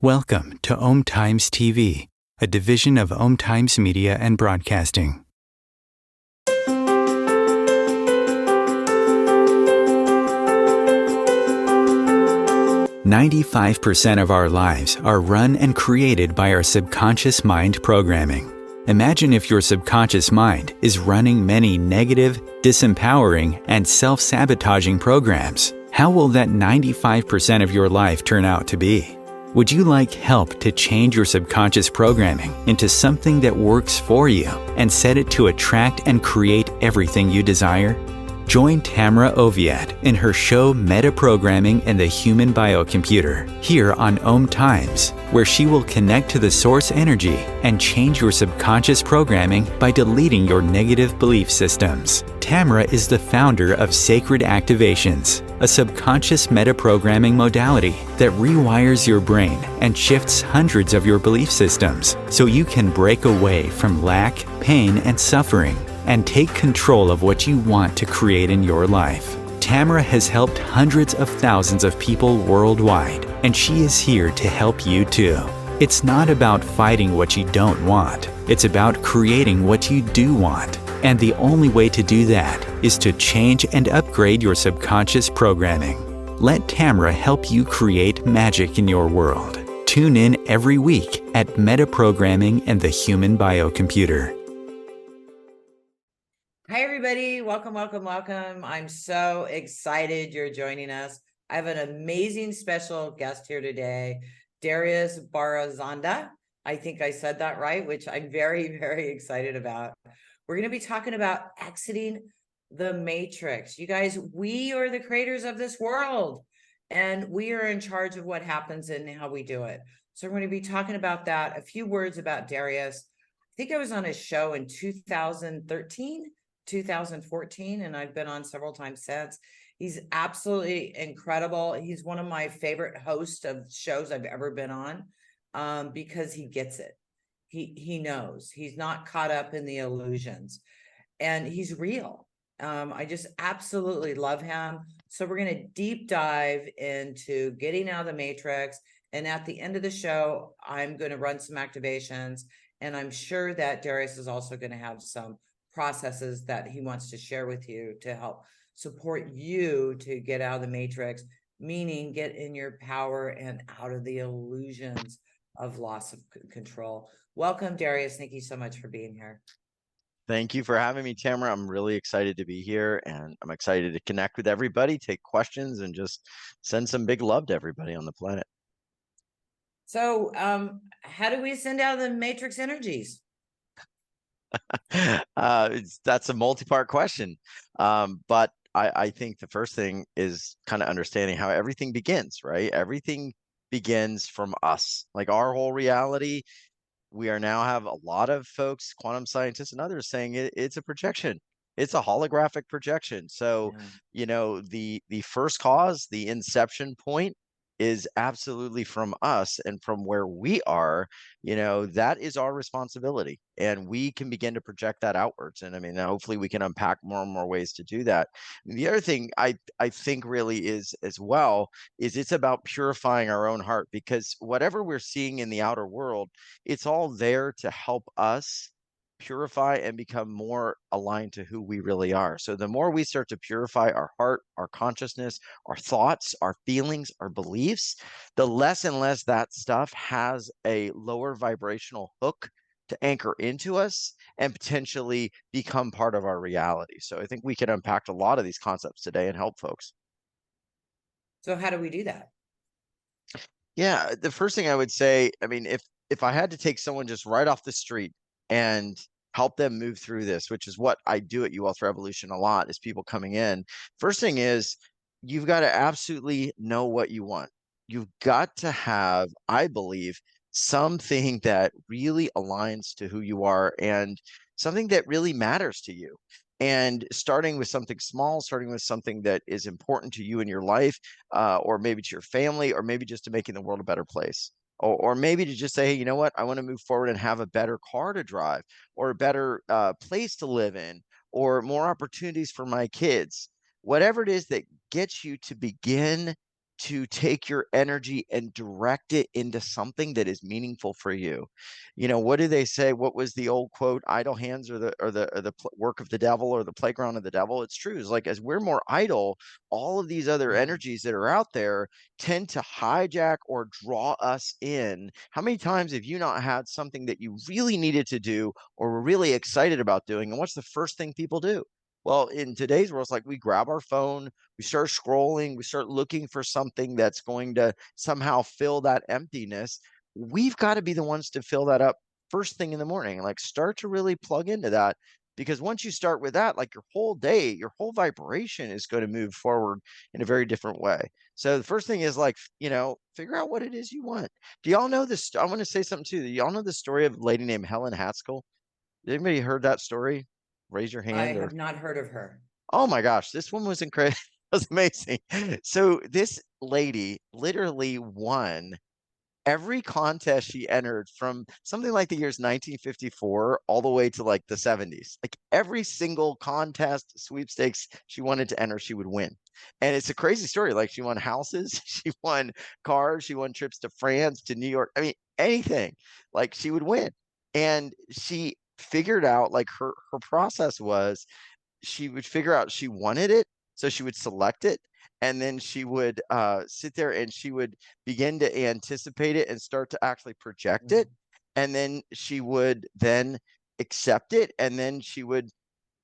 Welcome to 𝐀𝐬𝐿 TV, a division of 𝐀𝐬𝐿 Media and Broadcasting. "95% of our lives are run and created by our subconscious mind programming. Imagine if your subconscious mind is running many negative, disempowering, and self-sabotaging programs. How will that 95% of your life turn out to be? Would you like help to change your subconscious programming into something that works for you and set it to attract and create everything you desire? Join Tamra Oviatt in her show Metaprogramming and the Human Biocomputer here on 𝐀𝐬𝐿, where she will connect to the source energy and change your subconscious programming by deleting your negative belief systems. Tamra is the founder of Sacred Activations, a subconscious metaprogramming modality that rewires your brain and shifts hundreds of your belief systems so you can break away from lack, pain, and suffering and take control of what you want to create in your life. Tamra has helped hundreds of thousands of people worldwide, and she is here to help you too. It's not about fighting what you don't want. It's about creating what you do want. And the only way to do that is to change and upgrade your subconscious programming. Let Tamra help you create magic in your world. Tune in every week at Metaprogramming and the Human Biocomputer. Hi, everybody. Welcome, welcome, welcome. I'm so excited you're joining us. I have an amazing special guest here today, Darius Barazandeh. I think I said that right, which I'm very, very excited about. We're going to be talking about exiting the matrix. You guys, we are the creators of this world, and we are in charge of what happens and how we do it. So we're going to be talking about that. A few words about Darius. I think I was on his show in 2013. 2014, and I've been on several times since. He's absolutely incredible. He's one of my favorite hosts of shows I've ever been on, because he gets it. He knows. He's not caught up in the illusions, and he's real. I just absolutely love him. So we're going to deep dive into getting out of the matrix, and at the end of the show, I'm going to run some activations, and I'm sure that Darius is also going to have some processes that he wants to share with you to help support you to get out of the matrix, meaning get in your power and out of the illusions of loss of control. Welcome, Darius. Thank you so much for being here. Thank you for having me, Tamra. I'm really excited to be here, and I'm excited to connect with everybody, take questions, and just send some big love to everybody on the planet. So how do we send out the matrix energies? That's a multi-part question. But I think the first thing is kind of understanding how everything begins, right? Everything begins from us. Like our whole reality, we are now have a lot of folks, quantum scientists and others saying it's a projection. It's a holographic projection. So, you know, the first cause, the inception point is absolutely from us, and from where we are, you know, that is our responsibility, and we can begin to project that outwards. And I mean, hopefully we can unpack more and more ways to do that. The other thing I think really is as well is it's about purifying our own heart, because whatever we're seeing in the outer world, it's all there to help us purify and become more aligned to who we really are. So the more we start to purify our heart, our consciousness, our thoughts, our feelings, our beliefs, the less and less that stuff has a lower vibrational hook to anchor into us and potentially become part of our reality. So I think we can unpack a lot of these concepts today and help folks. So how do we do that? Yeah, the first thing I would say, I mean, if I had to take someone just right off the street and help them move through this, which is what I do at UWealth Revolution a lot, is people coming in. First thing is, you've got to absolutely know what you want. You've got to have, I believe, something that really aligns to who you are and something that really matters to you. And starting with something small, starting with something that is important to you in your life, or maybe to your family, or maybe just to making the world a better place. Or maybe to just say, hey, you know what, I want to move forward and have a better car to drive, or a better place to live in, or more opportunities for my kids. Whatever it is that gets you to begin to take your energy and direct it into something that is meaningful for you. You know, what do they say? What was the old quote? Idle hands are the work of the devil, or the playground of the devil. It's true. It's like, as we're more idle, all of these other Yeah. energies that are out there tend to hijack or draw us in. How many times have you not had something that you really needed to do or were really excited about doing? And what's the first thing people do? Well, in today's world, it's like we grab our phone, we start scrolling, we start looking for something that's going to somehow fill that emptiness. We've got to be the ones to fill that up first thing in the morning. Like, start to really plug into that, because once you start with that, like, your whole day, your whole vibration is going to move forward in a very different way. So the first thing is, like, you know, figure out what it is you want. Do y'all know this? I want to say something too. Do y'all know the story of a lady named Helen Haskell? Anybody heard that story? Raise your I hand. Or have not heard of her. oh my gosh, this one was incredible. It was amazing. So this lady literally won every contest she entered from something like the years 1954 all the way to like the 70s. Like, every single contest, sweepstakes she wanted to enter, she would win. And it's a crazy story. Like, she won houses, she won cars, she won trips to France, to New York. I mean, anything, like, she would win. And she figured out, like, her process was, she would figure out she wanted it, so she would select it, and then she would sit there and she would begin to anticipate it and start to actually project it, and then she would then accept it, and then she would,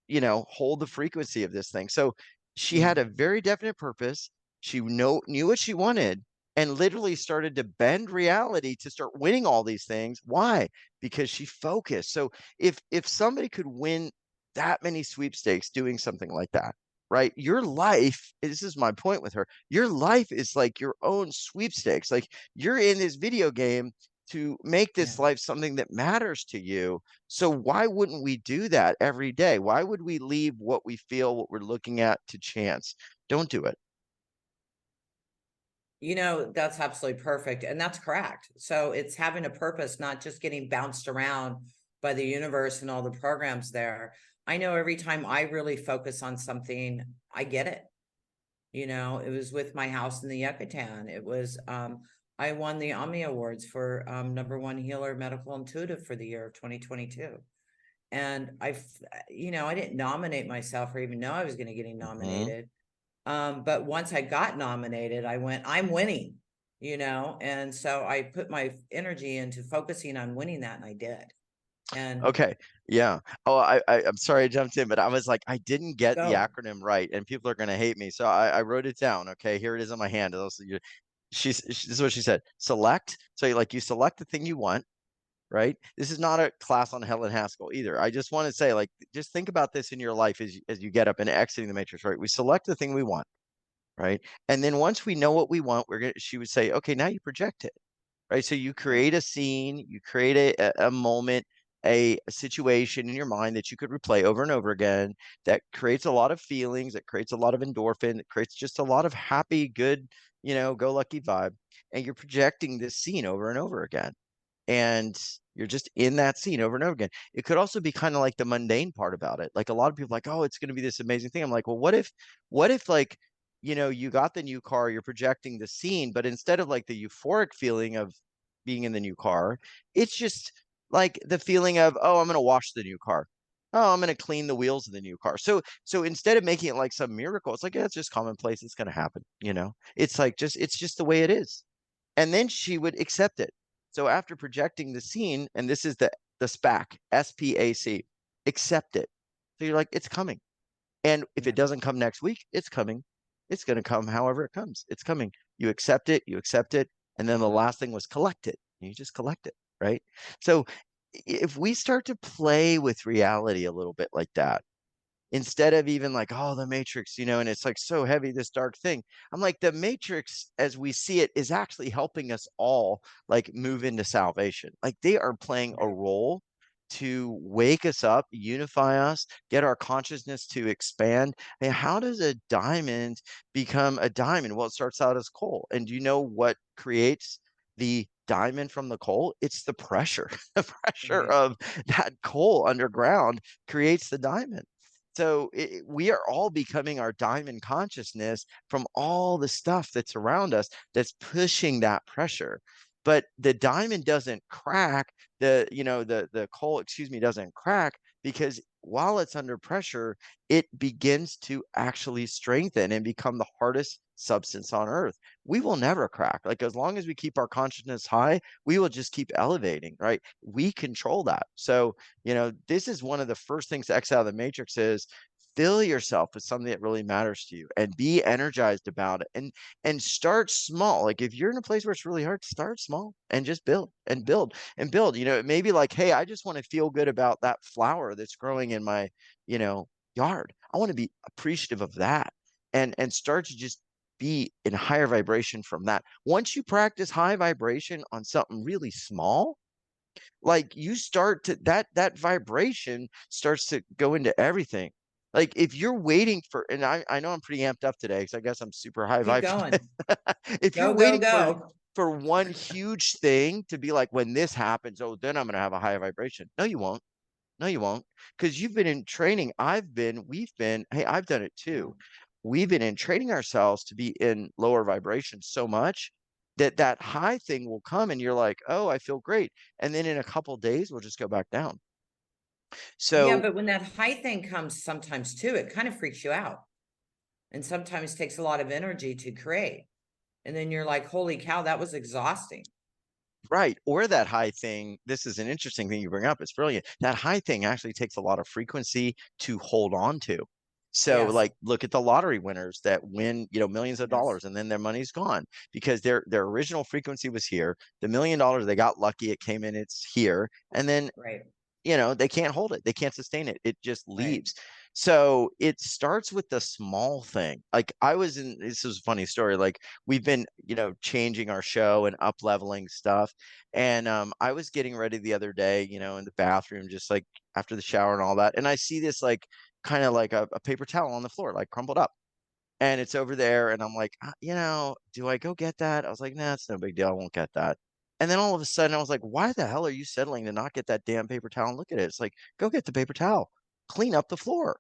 you know, hold the frequency of this thing. So she had a very definite purpose. She knew what she wanted, and literally started to bend reality to start winning all these things. Why? Because she focused. So if somebody could win that many sweepstakes doing something like that, right? Your life, this is my point with her, your life is like your own sweepstakes. Like, you're in this video game to make this life something that matters to you. So why wouldn't we do that every day? Why would we leave what we feel, what we're looking at, to chance? Don't do it. You know, that's absolutely perfect. And that's correct. So it's having a purpose, not just getting bounced around by the universe and all the programs there. I know every time I really focus on something, I get it. You know, it was with my house in the Yucatan. It was, I won the Omni Awards for #1 healer medical intuitive for the year of 2022. And you know, I didn't nominate myself or even know I was going to get nominated. But once I got nominated, I went, I'm winning, you know? And so I put my energy into focusing on winning that, and I did. And Okay. Yeah. Oh, I'm sorry I jumped in, but I was like, I didn't get the go. acronym right, and people are gonna hate me. So I wrote it down. Okay, here it is on my hand. This is what she said. Select. So you select the thing you want, right? This is not a class on Helen Haskell either. I just want to say, like, just think about this in your life as you get up and exiting the matrix, right? We select the thing we want, right? And then once we know what we want, she would say, okay, now you project it, right? So you create a scene, you create a moment, a situation in your mind that you could replay over and over again, that creates a lot of feelings, that creates a lot of endorphin, that creates just a lot of happy, good, go lucky vibe. And you're projecting this scene over and over again. And you're just in that scene over and over again. It could also be kind of like the mundane part about it. Like, a lot of people are like, oh, it's going to be this amazing thing. I'm like, well, what if like, you got the new car, you're projecting the scene, but instead of like the euphoric feeling of being in the new car, it's just like the feeling of, oh, I'm going to wash the new car. Oh, I'm going to clean the wheels of the new car. So instead of making it like some miracle, it's like, yeah, it's just commonplace. It's going to happen. It's like, it's just the way it is. And then she would accept it. So after projecting the scene, and this is the SPAC, SPAC, accept it. So you're like, it's coming. And if it doesn't come next week, it's coming. It's going to come however it comes. It's coming. You accept it, and then the last thing was collect it. You just collect it, right? So if we start to play with reality a little bit like that, instead of even like, oh, the Matrix, and it's like so heavy, this dark thing. I'm like, the Matrix, as we see it, is actually helping us all like move into salvation. Like, they are playing a role to wake us up, unify us, get our consciousness to expand. And how does a diamond become a diamond? Well, it starts out as coal. And do you know what creates the diamond from the coal? It's the pressure. The pressure of that coal underground creates the diamond. So we are all becoming our diamond consciousness from all the stuff that's around us that's pushing that pressure. But the diamond doesn't crack, the coal, doesn't crack, because while it's under pressure, it begins to actually strengthen and become the hardest substance on earth. We will never crack. Like, as long as we keep our consciousness high, we will just keep elevating, right? We control that. So, this is one of the first things to X out of the matrix is fill yourself with something that really matters to you and be energized about it, and start small. Like, if you're in a place where it's really hard, start small and just build and build and build. It may be like, hey, I just want to feel good about that flower that's growing in my, yard. I want to be appreciative of that, and start to just be in higher vibration from that. Once you practice high vibration on something really small, like, you start to that vibration starts to go into everything. Like, if you're waiting for, and I know I'm pretty amped up today because I guess I'm super high Keep vibe going. today. If you're Go, go, waiting go. for one huge thing to be like, when this happens, oh, then I'm going to have a high vibration. No, you won't. No, you won't. Because you've been in training. We've been, hey, I've done it Yeah. too. We've been in training ourselves to be in lower vibrations so much that high thing will come and you're like, oh, I feel great. And then in a couple days, we'll just go back down. Yeah, So, but when that high thing comes sometimes too, it kind of freaks you out. And sometimes takes a lot of energy to create. And then you're like, holy cow, that was exhausting. right. Or that high thing, this is an interesting thing you bring up. It's brilliant. That high thing actually takes a lot of frequency to hold on to. So, Yes. like, look at the lottery winners that win, millions of Yes. dollars, and then their money's gone because their original frequency was here. The $1 million, they got lucky, it came in, it's here, and then Right. they can't hold it. They can't sustain it. It just Right. leaves. So it starts with the small thing. Like, this is a funny story. Like, we've been, changing our show and up leveling stuff. And I was getting ready the other day, in the bathroom, just like after the shower and all that. And I see this, like, kind of like a paper towel on the floor, like crumpled up. And it's over there. And I'm like, do I go get that? I was like, nah, it's no big deal. I won't get that. And then all of a sudden I was like, why the hell are you settling to not get that damn paper towel and look at it? It's like, go get the paper towel, clean up the floor.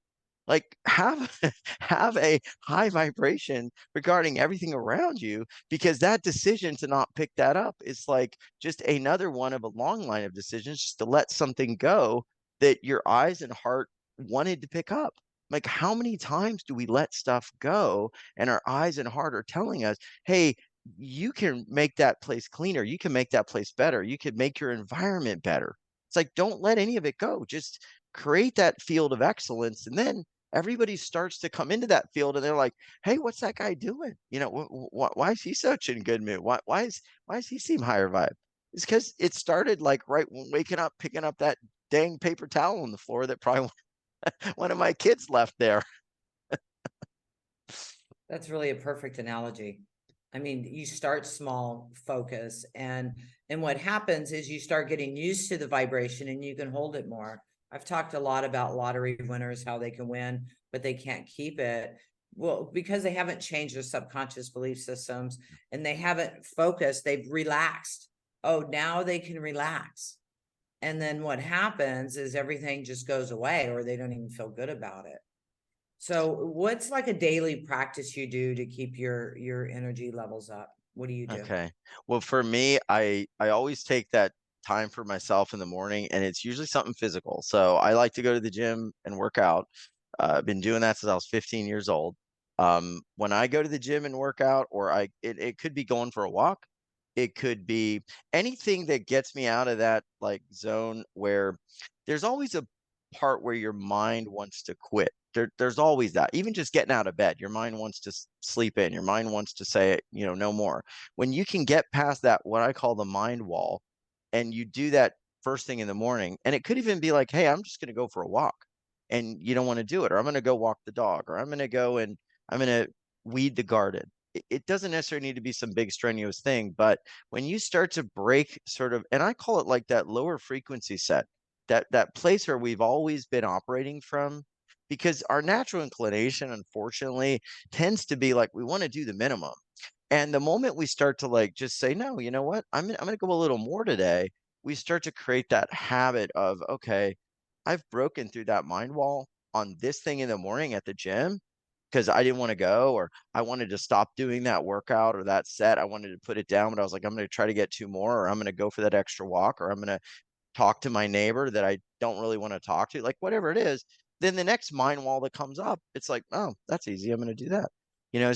Like, have have a high vibration regarding everything around you, because that decision to not pick that up is like just another one of a long line of decisions, just to let something go that your eyes and heart wanted to pick up. Like, how many times do we let stuff go and our eyes and heart are telling us, hey, you can make that place cleaner. You can make that place better. You can make your environment better. It's like, don't let any of it go. Just create that field of excellence. And then everybody starts to come into that field and they're like, hey, what's that guy doing? Why is he such in good mood? Why does he seem higher vibe? It's because it started like right when waking up, picking up that dang paper towel on the floor that probably one of my kids left there. That's really a perfect analogy. I mean, you start small, focus, and what happens is you start getting used to the vibration and you can hold it more. I've talked a lot about lottery winners, how they can win, but they can't keep it. Well, because they haven't changed their subconscious belief systems and they haven't focused, they've relaxed. Oh, now they can relax. And then what happens is everything just goes away, or they don't even feel good about it. So what's like a daily practice you do to keep your energy levels up? What do you do? Okay. Well, for me, I always take that time for myself in the morning, and it's usually something physical. So I like to go to the gym and work out. I've been doing that since I was 15 years old. When I go to the gym and work out, or it could be going for a walk. It could be anything that gets me out of that, like, zone where there's always a part where your mind wants to quit. There's always that. Even just getting out of bed, your mind wants to sleep in. Your mind wants to say, no more. When you can get past that, what I call the mind wall, and you do that first thing in the morning, and it could even be like, hey, I'm just going to go for a walk, and you don't want to do it, or I'm going to go walk the dog, or I'm going to go and I'm going to weed the garden. It doesn't necessarily need to be some big strenuous thing, but when you start to break sort of, and I call it like that lower frequency set, that place where we've always been operating from, because our natural inclination, unfortunately, tends to be like, we want to do the minimum. And the moment we start to, like, just say, no, you know what, I'm going to go a little more today, we start to create that habit of, okay, I've broken through that mind wall. on this thing in the morning at the gym because I didn't want to go, or I wanted to stop doing that workout or that set. I wanted to put it down, but I was like, I'm going to try to get 2 more, or I'm going to go for that extra walk, or I'm going to talk to my neighbor that I don't really want to talk to, like whatever it is. Then the next mind wall that comes up, it's like, oh, that's easy. I'm going to do that.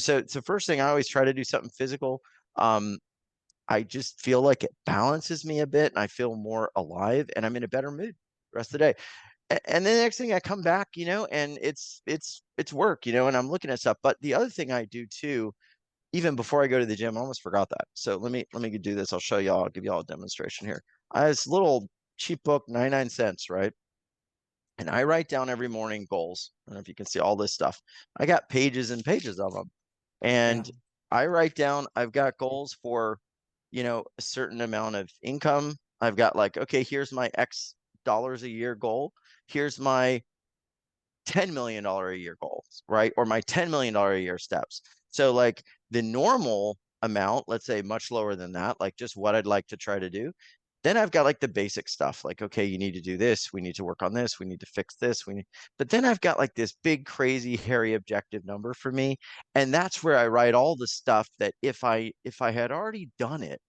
So it's the first thing I always try to do something physical. I just feel like it balances me a bit and I feel more alive and I'm in a better mood the rest of the day. And then the next thing I come back, and it's work, and I'm looking at stuff. But the other thing I do too, even before I go to the gym, I almost forgot that. So let me do this. I'll show y'all. I'll give y'all a demonstration here. I have this little cheap book, 99 cents, right? And I write down every morning goals. I don't know if you can see all this stuff. I got pages and pages of them. And I write down, I've got goals for, a certain amount of income. I've got like, okay, here's my X dollars a year goal. Here's my $10 million a year goals, right? Or my $10 million a year steps. So like the normal amount, let's say much lower than that, like just what I'd like to try to do. Then I've got like the basic stuff, like, okay, you need to do this. We need to work on this. We need to fix this. But then I've got like this big, crazy, hairy objective number for me. And that's where I write all the stuff that if I had already done it,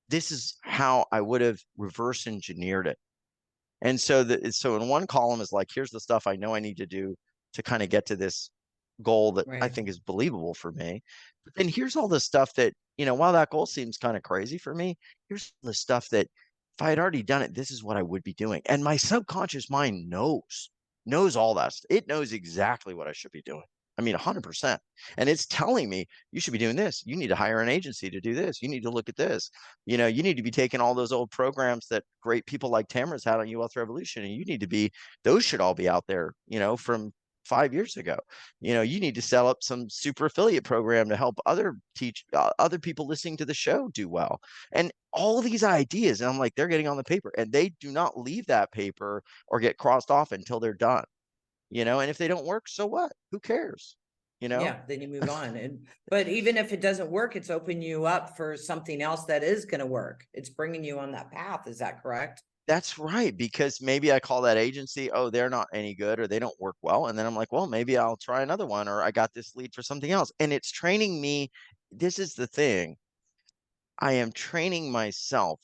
this is how I would have reverse engineered it. And so in one column is like, here's the stuff I know I need to do to kind of get to this goal that I think is believable for me. But then here's all the stuff that, while that goal seems kind of crazy for me, here's the stuff that if I had already done it, this is what I would be doing. And my subconscious mind knows all that. It knows exactly what I should be doing. I mean, 100%. And it's telling me you should be doing this. You need to hire an agency to do this. You need to look at this. You need to be taking all those old programs that great people like Tamra's had on Wealth Revolution. And those should all be out there, from 5 years ago. You need to sell up some super affiliate program to help other people listening to the show do well. And all these ideas, and I'm like, they're getting on the paper and they do not leave that paper or get crossed off until they're done. And if they don't work, so what? Who cares? Yeah, then you move on. But even if it doesn't work, it's opening you up for something else that is going to work. It's bringing you on that path. Is that correct? That's right. Because maybe I call that agency, oh, they're not any good or they don't work well. And then I'm like, well, maybe I'll try another one, or I got this lead for something else. And it's training me. This is the thing. I am training myself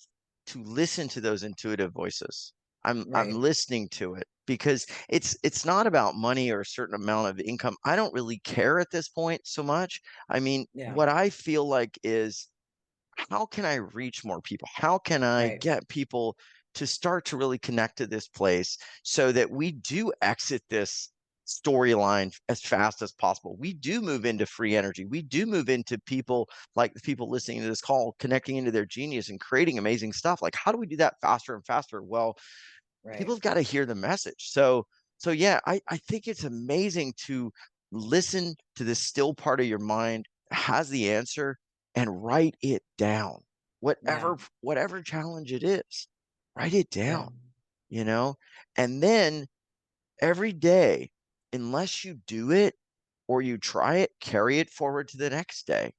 to listen to those intuitive voices. I'm listening to it because it's not about money or a certain amount of income. I don't really care at this point so much. I mean, what I feel like is, how can I reach more people? How can I get people to start to really connect to this place so that we do exit this storyline as fast as possible? We do move into free energy. We do move into people like the people listening to this call, connecting into their genius and creating amazing stuff. Like, how do we do that faster and faster? Well, people have got to hear the message. So yeah, I think it's amazing to listen to the still part of your mind has the answer and write it down. Whatever challenge it is, write it down, and then every day, unless you do it or you try it, carry it forward to the next day.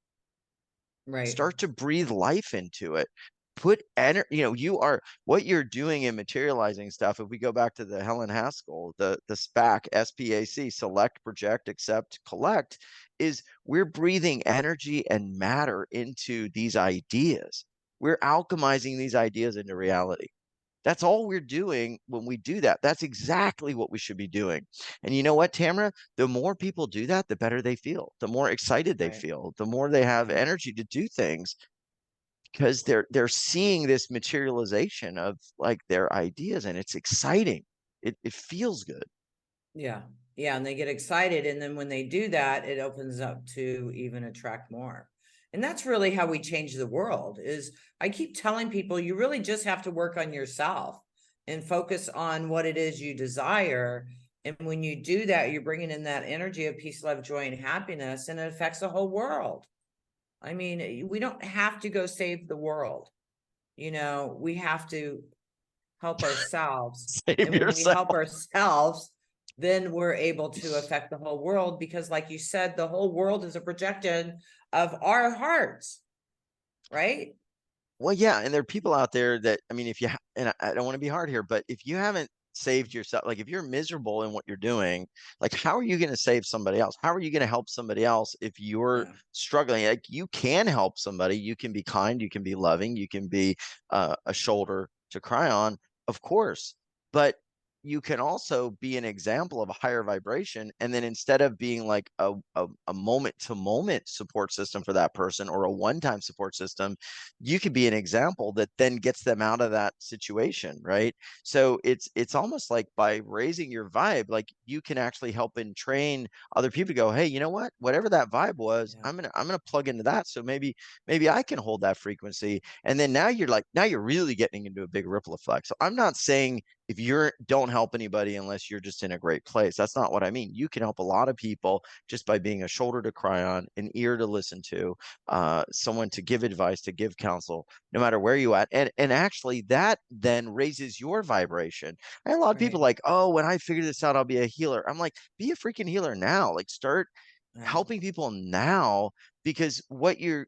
Start to breathe life into it. Put energy, what you're doing in materializing stuff. If we go back to the Helen Haskell, the SPAC, SPAC, select, project, accept, collect, is we're breathing energy and matter into these ideas. We're alchemizing these ideas into reality. That's all we're doing when we do that. That's exactly what we should be doing. And you know what, Tamra? The more people do that, the better they feel, the more excited they feel, the more they have energy to do things, because they're seeing this materialization of like their ideas, and it's exciting. It feels good. Yeah. And they get excited. And then when they do that, it opens up to even attract more. And that's really how we change the world. Is I keep telling people, you really just have to work on yourself and focus on what it is you desire. And when you do that, you're bringing in that energy of peace, love, joy, and happiness, and it affects the whole world. I mean, we don't have to go save the world. We have to help ourselves. Save when yourself. we help ourselves, then we're able to affect the whole world, because like you said, the whole world is a projection of our hearts, right? Well, yeah. And there are people out there that, I mean, and I don't want to be hard here, but if you haven't saved yourself, like if you're miserable in what you're doing, like how are you going to save somebody else? How are you going to help somebody else if you're Yeah. struggling? Like you can help somebody, you can be kind, you can be loving, you can be a shoulder to cry on, of course, but you can also be an example of a higher vibration. And then instead of being like a moment to moment support system for that person or a one-time support system, you could be an example that then gets them out of that situation, right? So it's almost like by raising your vibe, like you can actually help and train other people to go, hey, you know what? Whatever that vibe was, Yeah. I'm gonna plug into that. So maybe I can hold that frequency. And then now you're really getting into a big ripple effect. So I'm not saying if you're don't help anybody unless you're just in a great place. That's not what I mean. You can help a lot of people just by being a shoulder to cry on, an ear to listen to, someone to give advice, to give counsel, no matter where you at. And actually that then raises your vibration. And a lot of people Right. like, oh, when I figure this out, I'll be a healer. I'm like, be a freaking healer now. Like start Yeah. helping people now, because what you're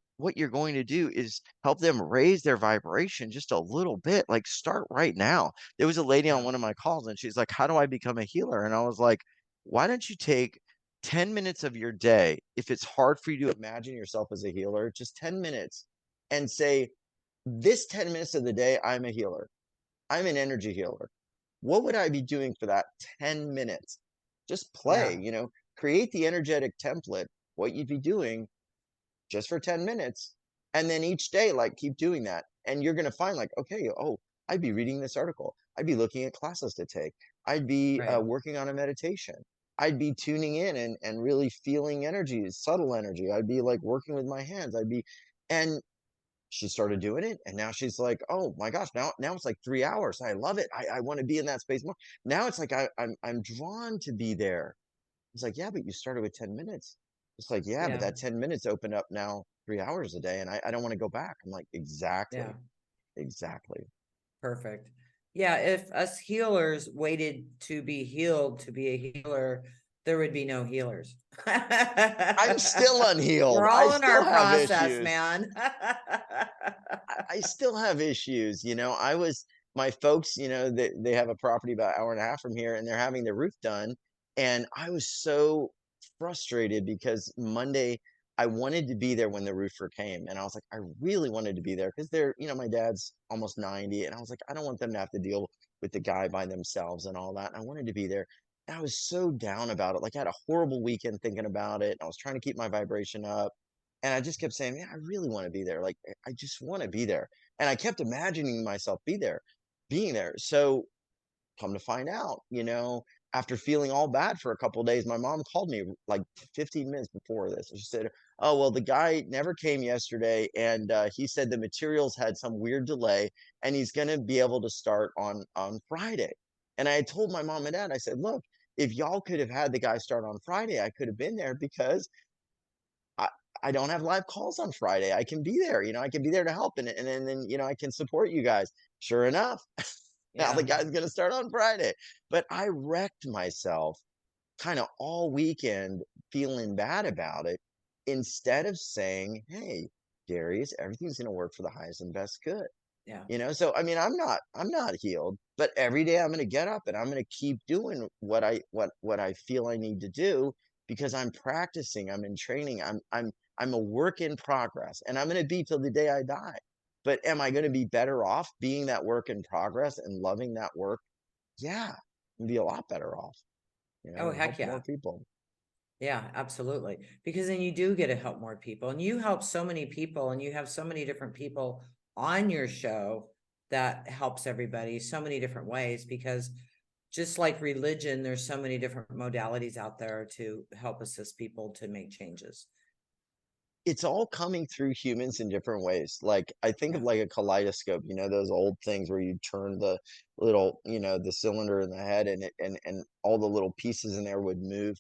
going to do is help them raise their vibration just a little bit. Like start right now. There was a lady on Yeah. one of my calls and she's like, how do I become a healer? And I was like, why don't you take 10 minutes of your day, if it's hard for you to imagine yourself as a healer, just 10 minutes, and say, this 10 minutes of the day, I'm a healer. I'm an energy healer. What would I be doing for that 10 minutes? Just play, Yeah. create the energetic template, what you'd be doing just for 10 minutes. And then each day, like keep doing that. And you're going to find like, okay, oh, I'd be reading this article. I'd be looking at classes to take. I'd be Right. working on a meditation. I'd be tuning in and really feeling energy, subtle energy. I'd be like working with my hands. And she started doing it. And now she's like, oh my gosh, now it's like 3 hours. I love it. I want to be in that space more. Now it's like, I'm drawn to be there. It's like, yeah, but you started with 10 minutes. It's like, yeah, but Yeah. that 10 minutes opened up now 3 hours a day. And I don't want to go back. I'm like, exactly, Yeah. exactly. Perfect. Yeah. If us healers waited to be healed to be a healer, there would be no healers. I'm still unhealed. We're I all in our still have process, issues. man. I still have issues. My folks, they have a property about an hour and a half from here and they're having the roof done. And I was so frustrated because Monday I wanted to be there when the roofer came. And I was like, I really wanted to be there because my dad's almost 90. And I was like, I don't want them to have to deal with the guy by themselves and all that. And I wanted to be there. And I was so down about it. Like I had a horrible weekend thinking about it. I was trying to keep my vibration up. And I just kept saying, "Man, I really want to be there. Like, I just want to be there." And I kept imagining myself being there. So come to find out, after feeling all bad for a couple of days, my mom called me like 15 minutes before this. And she said, "Oh, well, the guy never came yesterday. And he said the materials had some weird delay and he's going to be able to start on Friday." And I had told my mom and dad, I said, "Look, if y'all could have had the guy start on Friday, I could have been there because I I don't have live calls on Friday. I can be there, I can be there to help and then, I can support you guys." Sure enough, now the Yeah. guy's going to start on Friday. But I wrecked myself kind of all weekend feeling bad about it instead of saying, "Hey, Darius, everything's going to work for the highest and best good." Yeah. So I mean, I'm not healed, but every day I'm going to get up and I'm going to keep doing what I feel I need to do because I'm practicing, I'm in training, I'm a work in progress, and I'm going to be till the day I die. But am I going to be better off being that work in progress and loving that work? Yeah, and be a lot better off, Oh, and heck help more yeah. people. Yeah, absolutely. Because then you do get to help more people and you help so many people and you have so many different people on your show that helps everybody so many different ways because just like religion, there's so many different modalities out there to help assist people to make changes. It's all coming through humans in different ways. Like I think of Yeah. like a kaleidoscope, those old things where you turn the little, the cylinder in the head and all the little pieces in there would move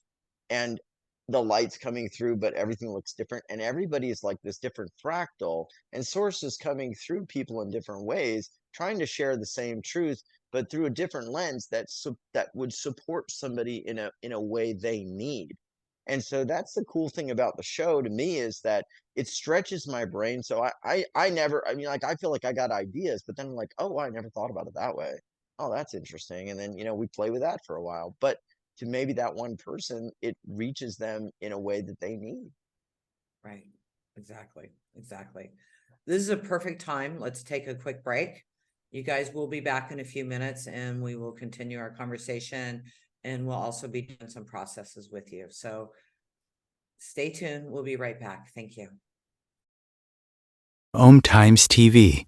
and the lights coming through, but everything looks different. And everybody is like this different fractal and sources coming through people in different ways, trying to share the same truth, but through a different lens that would support somebody in a way they need. And so that's the cool thing about the show to me is that it stretches my brain. So I never, I mean, like, I feel like I got ideas, but then I'm like, oh, I never thought about it that way. oh, that's interesting. And then, we play with that for a while. But to maybe that one person, it reaches them in a way that they need. Right. Exactly. Exactly. This is a perfect time. Let's take a quick break. You guys will be back in a few minutes and we will continue our conversation, and we'll also be doing some processes with you. So stay tuned. We'll be right back. Thank you. 𝐀𝐬𝐿 TV.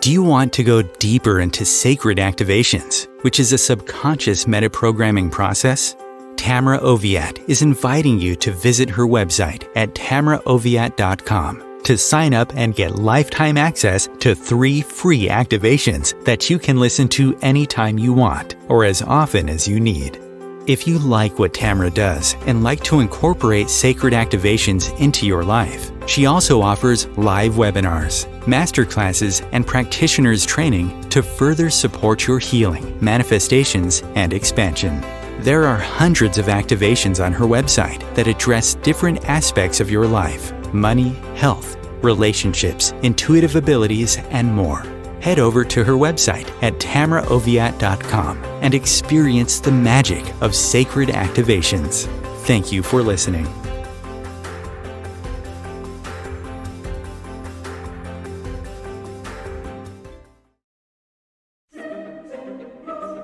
Do you want to go deeper into sacred activations, which is a subconscious metaprogramming process? Tamra Oviatt is inviting you to visit her website at tamraoviatt.com to sign up and get lifetime access to 3 free activations that you can listen to anytime you want or as often as you need. If you like what Tamra does and like to incorporate sacred activations into your life, she also offers live webinars, masterclasses, and practitioners training to further support your healing, manifestations, and expansion. There are hundreds of activations on her website that address different aspects of your life: money, health, relationships, intuitive abilities, and more. Head over to her website at tamraoviatt.com and experience the magic of sacred activations. Thank you for listening.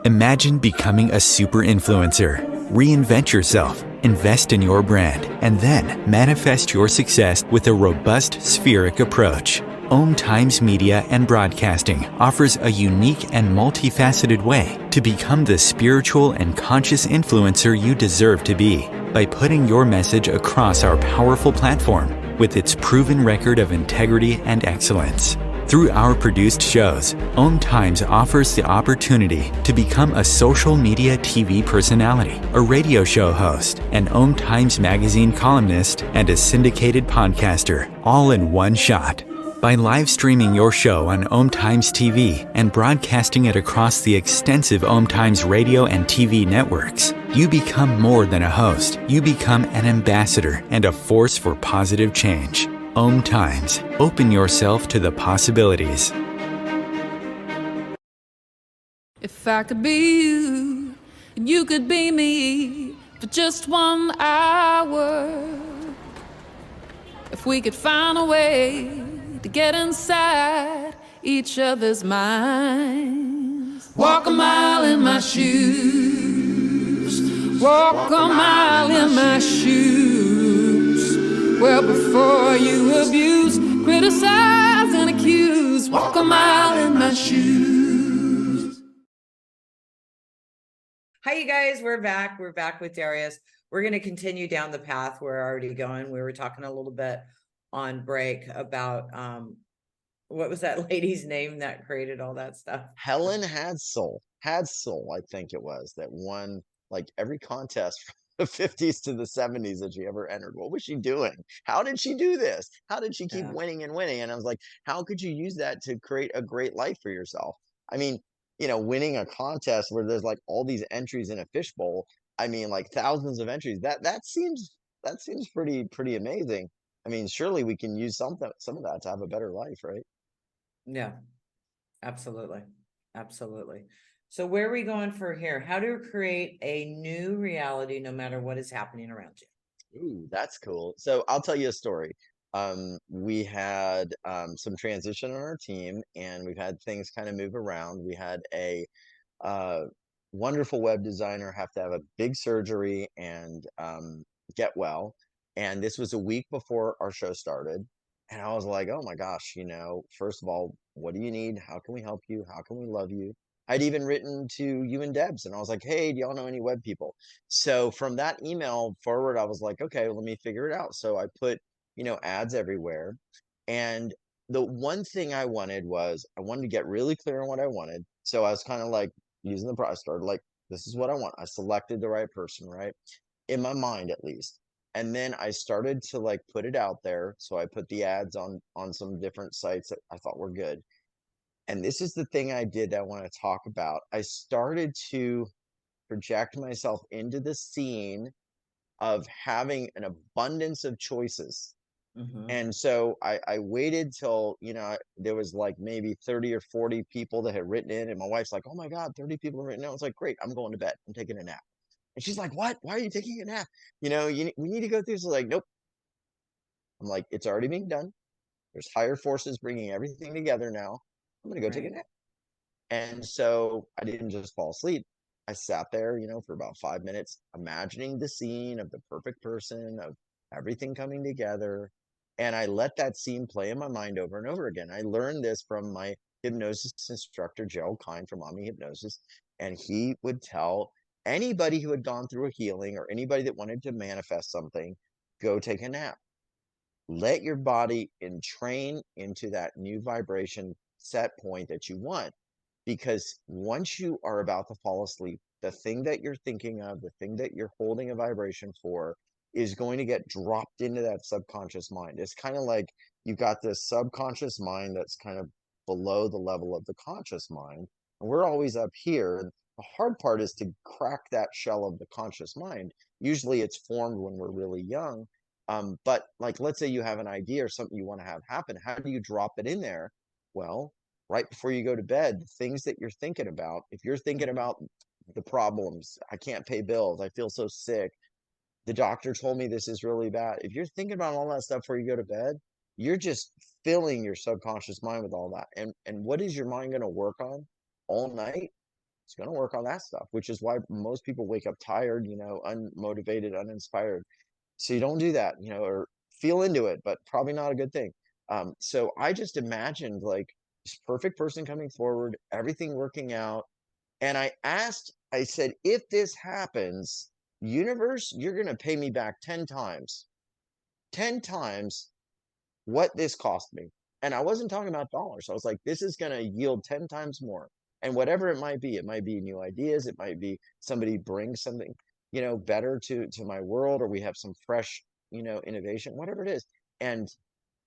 Imagine becoming a super influencer. Reinvent yourself, invest in your brand, and then manifest your success with a robust spheric approach. 𝐀𝐬𝐿 Media and Broadcasting offers a unique and multifaceted way to become the spiritual and conscious influencer you deserve to be by putting your message across our powerful platform with its proven record of integrity and excellence. Through our produced shows, 𝐀𝐬𝐿 offers the opportunity to become a social media TV personality, a radio show host, an 𝐀𝐬𝐿 magazine columnist, and a syndicated podcaster, all in one shot. By live streaming your show on 𝐀𝐬𝐿 TV and broadcasting it across the extensive 𝐀𝐬𝐿 radio and TV networks, you become more than a host. You become an ambassador and a force for positive change. 𝐀𝐬𝐿. Open yourself to the possibilities. If I could be you, and you could be me for just 1 hour. If we could find a way to get inside each other's minds. Walk a mile in my shoes. Walk a mile in my shoes. Well, before you abuse, criticize, and accuse. Walk a mile in my shoes. Hi, you guys. We're back. We're back with Darius. We're going to continue down the path we're already going. We were talking a little bit on break about what was that lady's name that created all that stuff? Helen Hadsell, I think it was, that won like every contest from the 50s to the 70s that she ever entered. What was she doing? How did she do this? How did she keep winning and winning? And I was like, how could you use that to create a great life for yourself? I mean, winning a contest where there's like all these entries in a fishbowl. I mean, like thousands of entries. That seems pretty amazing. I mean, surely we can use some of that to have a better life, right? Yeah, absolutely. Absolutely. So where are we going for here? How to create a new reality no matter what is happening around you? Ooh, that's cool. So I'll tell you a story. We had some transition on our team, and we've had things kind of move around. We had a wonderful web designer have to have a big surgery and get well. And this was a week before our show started. And I was like, oh my gosh, first of all, what do you need? How can we help you? How can we love you? I'd even written to you and Debs, and I was like, hey, do y'all know any web people? So from that email forward, I was like, okay, let me figure it out. So I put, ads everywhere. And the one thing I wanted was I wanted to get really clear on what I wanted. So I was kind of like using the process, started like, this is what I want. I selected the right person, right? In my mind, at least. And then I started to like put it out there. So I put the ads on some different sites that I thought were good. And this is the thing I did that I want to talk about. I started to project myself into the scene of having an abundance of choices. Mhm. And so I waited till, there was like maybe 30 or 40 people that had written in, and my wife's like, oh my God, 30 people have written in. I was like, great, I'm going to bed. I'm taking a nap. And she's like, what? Why are you taking a nap? We need to go through. So like, nope. I'm like, it's already being done. There's higher forces bringing everything together now. I'm going to go take a Right. nap. And so I didn't just fall asleep. I sat there, for about 5 minutes, imagining the scene of the perfect person, of everything coming together. And I let that scene play in my mind over and over again. I learned this from my hypnosis instructor, Gerald Kine from Omni Hypnosis. And he would tell anybody who had gone through a healing or anybody that wanted to manifest something, go take a nap. Let your body entrain into that new vibration set point that you want. Because once you are about to fall asleep, the thing that you're thinking of, the thing that you're holding a vibration for, is going to get dropped into that subconscious mind. It's kind of like you've got this subconscious mind that's kind of below the level of the conscious mind. And we're always up here. The hard part is to crack that shell of the conscious mind. Usually it's formed when we're really young. But like, let's say you have an idea or something you want to have happen. How do you drop it in there? Well, right before you go to bed, the things that you're thinking about, if you're thinking about the problems, I can't pay bills, I feel so sick, the doctor told me this is really bad. If you're thinking about all that stuff before you go to bed, you're just filling your subconscious mind with all that. And what is your mind going to work on all night? It's going to work on that stuff, which is why most people wake up tired, unmotivated, uninspired. So you don't do that, or feel into it, but probably not a good thing. So I just imagined like this perfect person coming forward, everything working out. And I said, if this happens, universe, you're going to pay me back 10 times, 10 times what this cost me. And I wasn't talking about dollars. I was like, this is going to yield 10 times more. And whatever it might be new ideas. It might be somebody brings something, better to my world, or we have some fresh, innovation, whatever it is. And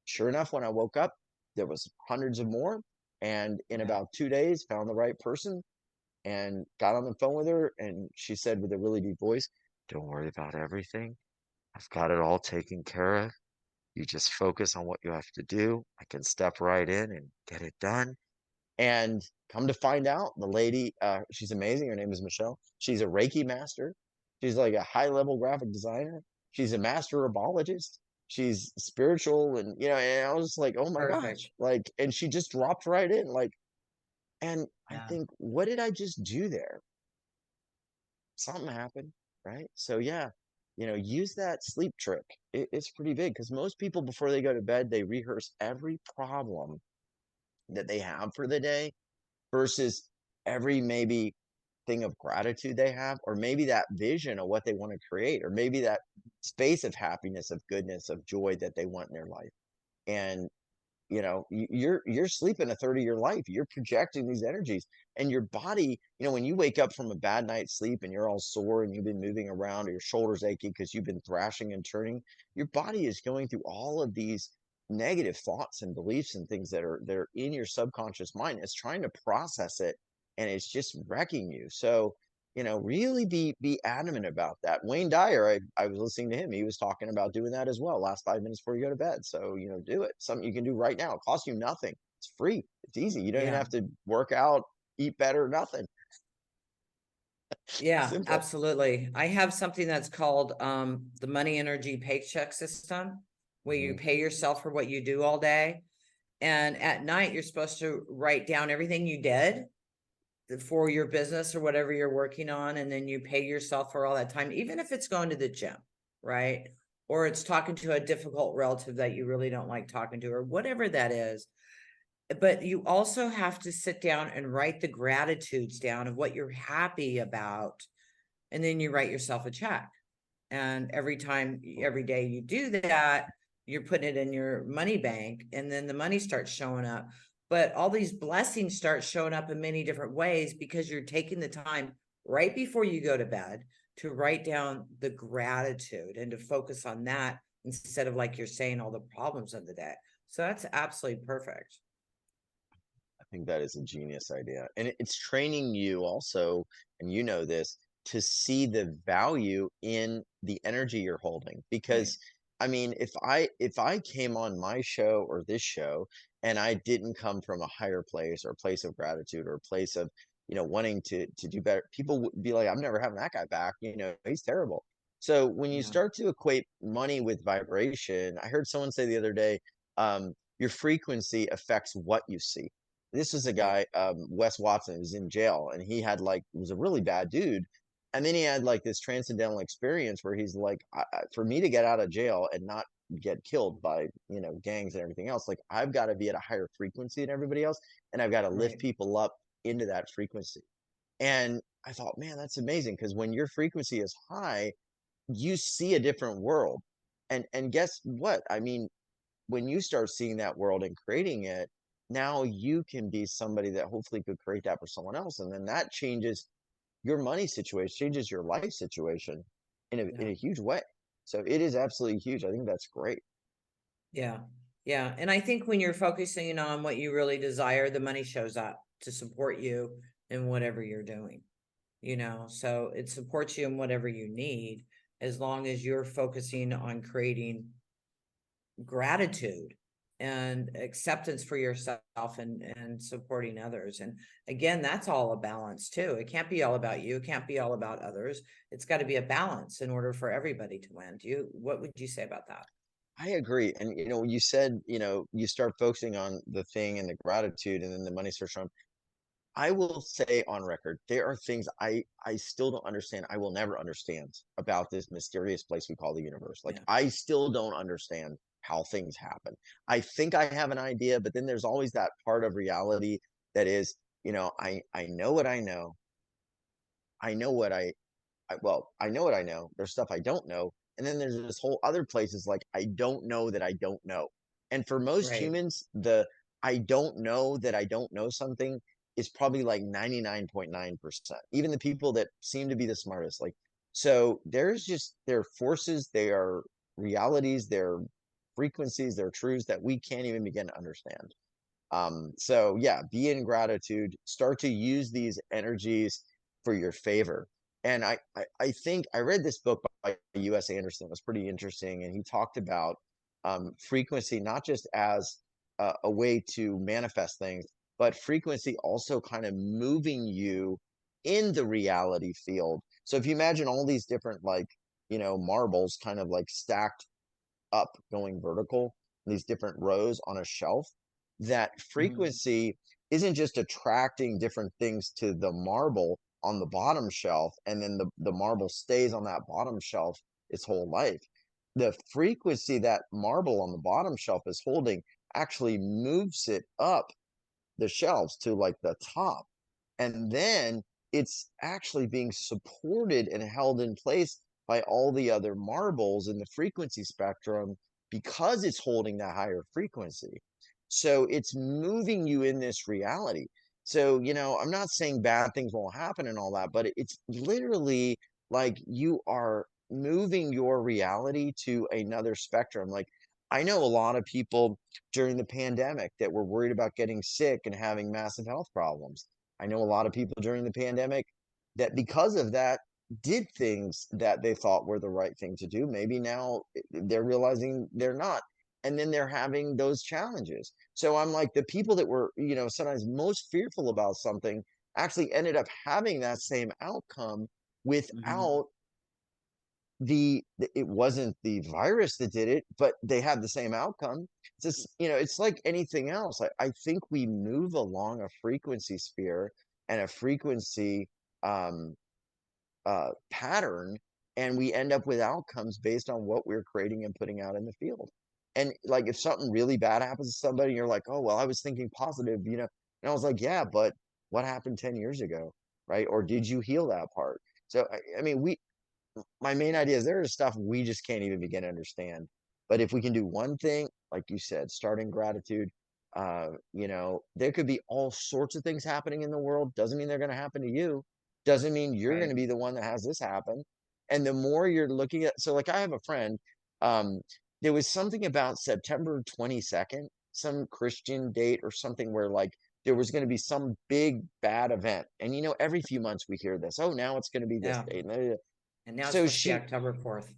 sure enough, when I woke up, there was hundreds of more. And in Yeah. about 2 days, found the right person and got on the phone with her. And she said with a really deep voice, don't worry about everything. I've got it all taken care of. You just focus on what you have to do. I can step right in and get it done. And come to find out, the lady, she's amazing. Her name is Michelle. She's a Reiki master. She's like a high-level graphic designer. She's a master herbologist. She's spiritual, and I was just like, oh my Perfect. gosh, like, and she just dropped right in, like, and I Yeah. think, what did I just do there? Something happened, right? So yeah, use that sleep trick. It's pretty big because most people before they go to bed, they rehearse every problem that they have for the day versus every maybe thing of gratitude they have, or maybe that vision of what they want to create, or maybe that space of happiness, of goodness, of joy that they want in their life. And you're sleeping a third of your life. You're projecting these energies, and your body, when you wake up from a bad night's sleep and you're all sore and you've been moving around, or your shoulders achy because you've been thrashing and turning, your body is going through all of these negative thoughts and beliefs and things that are in your subconscious mind. It's trying to process it, and it's just wrecking you. So really be adamant about that. Wayne Dyer, I was listening to him. He was talking about doing that as well. Last 5 minutes before you go to bed. So, do it. Something you can do right now. It costs you nothing. It's free. It's easy. You don't even Yeah. have to work out, eat better, nothing. Yeah, Simple. absolutely. I have something that's called the money energy paycheck system, where you Mhm. pay yourself for what you do all day. And at night, you're supposed to write down everything you did for your business or whatever you're working on. And then you pay yourself for all that time, even if it's going to the gym, right? Or it's talking to a difficult relative that you really don't like talking to, or whatever that is. But you also have to sit down and write the gratitudes down of what you're happy about. And then you write yourself a check. And every day you do that, you're putting it in your money bank, and then the money starts showing up. But all these blessings start showing up in many different ways because you're taking the time right before you go to bed to write down the gratitude and to focus on that instead of, like you're saying, all the problems of the day. So that's absolutely perfect. I think that is a genius idea. And it's training you also, and you know this, to see the value in the energy you're holding. Right. Because I mean, if I came on my show or this show and I didn't come from a higher place or a place of gratitude or a place of, wanting to do better, people would be like, I'm never having that guy back. He's terrible. So when you Yeah. start to equate money with vibration, I heard someone say the other day, your frequency affects what you see. This was a guy, Wes Watson, who's in jail, and he had was a really bad dude. And then he had this transcendental experience where he's like, for me to get out of jail and not get killed by, gangs and everything else, I've got to be at a higher frequency than everybody else. And I've got to lift people up into that frequency. And I thought, man, that's amazing. Because when your frequency is high, you see a different world. And guess what? I mean, when you start seeing that world and creating it, now you can be somebody that hopefully could create that for someone else. And then that changes your money situation, changes your life situation in a huge way. So it is absolutely huge. I think that's great. Yeah. Yeah. And I think when you're focusing on what you really desire, the money shows up to support you in whatever you're doing, so it supports you in whatever you need, as long as you're focusing on creating gratitude and acceptance for yourself and supporting others. And again, that's all a balance too. It can't be all about you. It can't be all about others. It's got to be a balance in order for everybody to win. What would you say about that? I agree. And you said, you start focusing on the thing and the gratitude and then the money starts showing. I will say on record, there are things I still don't understand. I will never understand about this mysterious place we call the universe. I still don't understand how things happen. I think I have an idea, but then there's always that part of reality that is, I know what I know. I know what I know what I know. There's stuff I don't know. And then there's this whole other places I don't know that I don't know. And for most humans, the I don't know that I don't know something is probably 99.9%. Even the people that seem to be the smartest. So there are forces, they are realities, they're frequencies, they're truths that we can't even begin to understand. So yeah, be in gratitude, start to use these energies for your favor. And I think I read this book by U.S. Anderson. It was pretty interesting. And he talked about frequency, not just as a way to manifest things, but frequency also kind of moving you in the reality field. So if you imagine all these different marbles kind of stacked up going vertical, these different rows on a shelf, that frequency isn't just attracting different things to the marble on the bottom shelf, and then the marble stays on that bottom shelf its whole life. The frequency that marble on the bottom shelf is holding actually moves it up the shelves to the top. And then it's actually being supported and held in place by all the other marbles in the frequency spectrum because it's holding that higher frequency. So it's moving you in this reality. So, I'm not saying bad things won't happen and all that, but it's literally you are moving your reality to another spectrum. I know a lot of people during the pandemic that were worried about getting sick and having massive health problems. I know a lot of people during the pandemic that because of that did things that they thought were the right thing to do. Maybe now they're realizing they're not. And then they're having those challenges. So I'm the people that were, sometimes most fearful about something actually ended up having that same outcome without it wasn't the virus that did it, but they had the same outcome. It's just, it's like anything else. I think we move along a frequency sphere and a frequency pattern, and we end up with outcomes based on what we're creating and putting out in the field. And if something really bad happens to somebody, you're like, oh, well, I was thinking positive, and I was like, yeah, but what happened 10 years ago, right? Or did you heal that part? So, I mean, my main idea is there is stuff we just can't even begin to understand. But if we can do one thing, like you said, starting gratitude, there could be all sorts of things happening in the world. Doesn't mean they're going to happen to you. Doesn't mean you're going to be the one that has this happen. And the more you're looking at, so I have a friend, there was something about September 22nd, some Christian date or something where there was going to be some big bad event. And every few months we hear this, oh, now it's going to be this date. And now it's So supposed to be October 4th.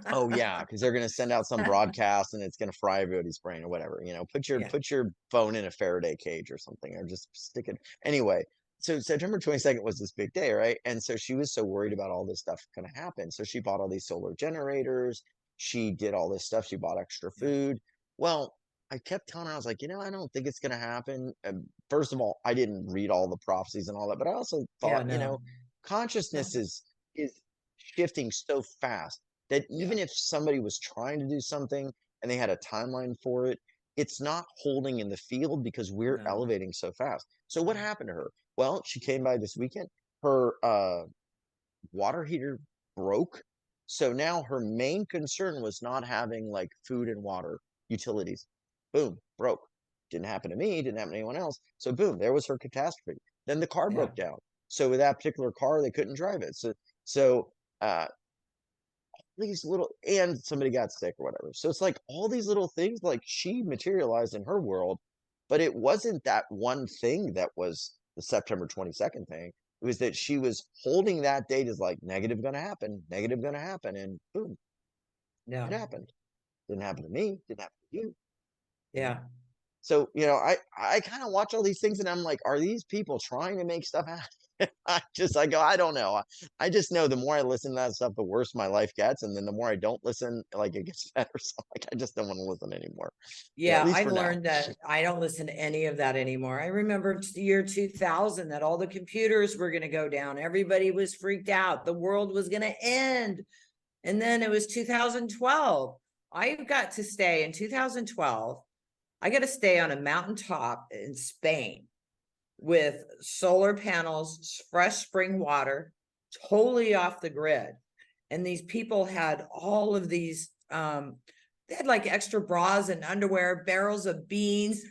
Oh yeah, because they're gonna send out some broadcast and it's gonna fry everybody's brain or whatever. Put your Yeah. phone in a Faraday cage or something, or just stick it. Anyway, so September 22nd was this big day, right? And so she was so worried about all this stuff gonna happen. So she bought all these solar generators. She did all this stuff. She bought extra Yeah. food. Well, I kept telling her, I was like, I don't think it's gonna happen. First of all, I didn't read all the prophecies and all that, but I also Yeah, thought, no. consciousness No. is shifting so fast that Yeah. even if somebody was trying to do something and they had a timeline for it, it's not holding in the field because we're No. elevating so fast. So what Yeah. happened to her? Well, she came by this weekend. Her water heater broke. So now her main concern was not having like food and water utilities. Boom, broke. Didn't happen to me, didn't happen to anyone else. So boom, there was her catastrophe. Then the car Yeah. broke down. So with that particular car, they couldn't drive it. So uh these little, and somebody got sick or whatever. So it's like all these little things, like she materialized in her world, but it wasn't that one thing that was the September 22nd thing. It was that she was holding that date as like negative gonna happen, and boom, it Yeah. happened. Didn't happen to me, didn't happen to you. Yeah. So, I kind of watch all these things and I'm like, are these people trying to make stuff happen? I go, I don't know. I just know the more I listen to that stuff, the worse my life gets. And then the more I don't listen, like it gets better. So like, I just don't want to listen anymore. At Yeah, least I've for now. learned that I don't listen to any of that anymore. I remember the year 2000 that all the computers were going to go down. Everybody was freaked out. The world was going to end. And then it was 2012. I got to stay in 2012. I got to stay on a mountaintop in Spain with solar panels, fresh spring water, totally off the grid. And these people had all of these they had like extra bras and underwear, barrels of beans